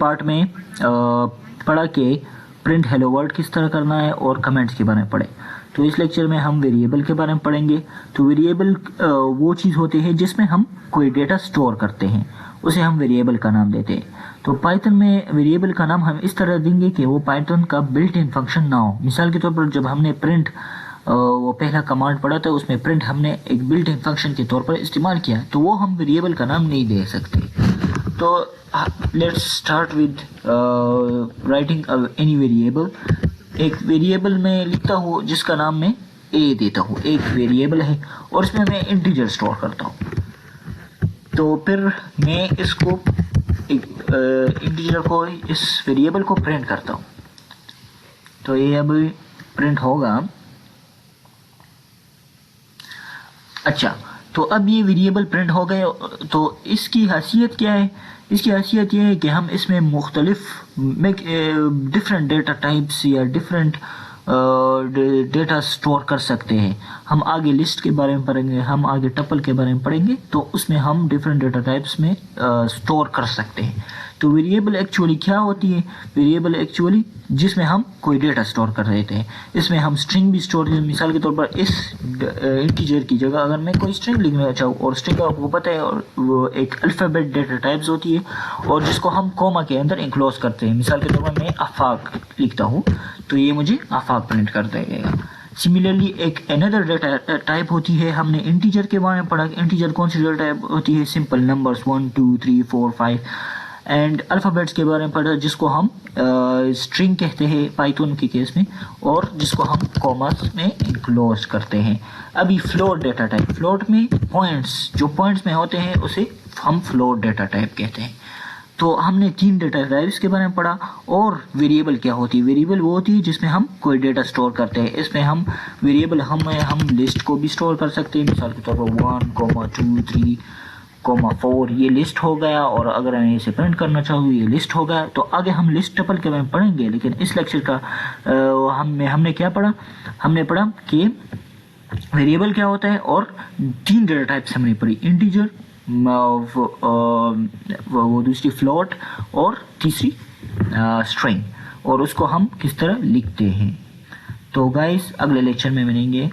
Part میں پڑھا کہ پرنٹ ہیلو ورلڈ کس طرح کرنا ہے اور کمنٹس کے بارے میں پڑھے. تو اس لیکچر میں ہم ویریبل کے بارے میں پڑھیں گے. تو ویریبل وہ چیز ہوتی ہے جس میں ہم کوئی ڈیٹا سٹور کرتے ہیں, اسے ہم ویریبل کا نام دیتے ہیں. تو پائتھن میں ویریبل کا نام ہم اس طرح دیں گے کہ وہ پائتھن کا بلٹ ان فنکشن نہ ہو. مثال کے طور پر جب ہم نے پرنٹ وہ پہلا کمانڈ پڑھا تھا, اس میں پرنٹ ہم نے ایک بلٹ ان فنکشن کے طور پر استعمال کیا, تو وہ ہم ویریبل کا نام نہیں دے سکتے. تو let's start with writing any variable. ایک ویریبل میں لکھتا ہوں جس کا نام میں اے دیتا ہوں. ایک ویریبل ہے اور اس میں انٹیجر سٹور کرتا ہوں. تو پھر میں اس کو انٹیجر کو اس ویریبل کو پرنٹ کرتا ہوں. تو یہ ابھی پرنٹ ہوگا. اچھا, تو اب یہ ویریبل پرنٹ ہو گئے. تو اس کی حیثیت کیا ہے؟ اس کی حیثیت یہ ہے کہ ہم اس میں مختلف ڈفرینٹ ڈیٹا ٹائپس یا ڈفرینٹ ڈیٹا سٹور کر سکتے ہیں. ہم آگے لسٹ کے بارے میں پڑھیں گے, ہم آگے ٹپل کے بارے میں پڑھیں گے. تو اس میں ہم ڈفرینٹ ڈیٹا ٹائپس میں سٹور کر سکتے ہیں. تو ویریبل ایکچولی کیا ہوتی ہے؟ ویریبل ایکچولی جس میں ہم کوئی ڈیٹا سٹور کر رہے تھے. اس میں ہم سٹرنگ بھی سٹور کریں. مثال کے طور پر اس انٹیجر کی جگہ اگر میں کوئی سٹرنگ لکھنا چاہوں, اور سٹرنگ آپ کو پتہ ہے وہ ایک الفابیٹ ڈیٹا ٹائپس ہوتی ہے اور جس کو ہم کوما کے اندر انکلوز کرتے ہیں. مثال کے طور پر میں آفاق لکھتا ہوں تو یہ مجھے آفاق پرنٹ کر دے گا. سملرلی ایک اندر ڈیٹا ٹائپ ہوتی ہے, ہم نے انٹیجر کے بارے میں پڑھا. انٹیجر کون سی ڈیٹا ٹائپ ہوتی ہے؟ Simple numbers 1 2 3 4 5. اینڈ الفابیٹس کے بارے میں پڑھا جس کو ہم اسٹرنگ کہتے ہیں پائتھن کے کیس میں, اور جس کو ہم کوماس میں انکلوز کرتے ہیں. ابھی فلوٹ ڈیٹا ٹائپ, فلوٹ میں پوائنٹس جو پوائنٹس میں ہوتے ہیں اسے ہم فلوٹ ڈیٹا ٹائپ کہتے ہیں. تو ہم نے 3 ڈیٹا ٹائپس کے بارے میں پڑھا. اور ویریبل کیا ہوتی ہے؟ ویریبل وہ ہوتی ہے جس میں ہم کوئی ڈیٹا سٹور کرتے ہیں. اس میں ہم ویریبل ہم لسٹ کو بھی سٹور کر سکتے ہیں. مثال کے طور پر 1 2 3 4 یہ لسٹ ہو گیا, اور اگر میں اسے پرنٹ کرنا چاہوں یہ لسٹ ہو گیا. تو آگے ہم لسٹ ٹپل کے بارے میں پڑھیں گے, لیکن اس لیکچر کا ہم نے کیا پڑھا؟ ہم نے پڑھا کہ ویریبل کیا ہوتا ہے, اور 3 ڈیٹا ٹائپس ہم نے پڑھی. انٹیجر, وہ دوسری فلوٹ, اور تیسری اسٹرنگ, اور اس کو ہم کس طرح لکھتے ہیں. تو گائز اگلے لیکچر میں ملیں گے.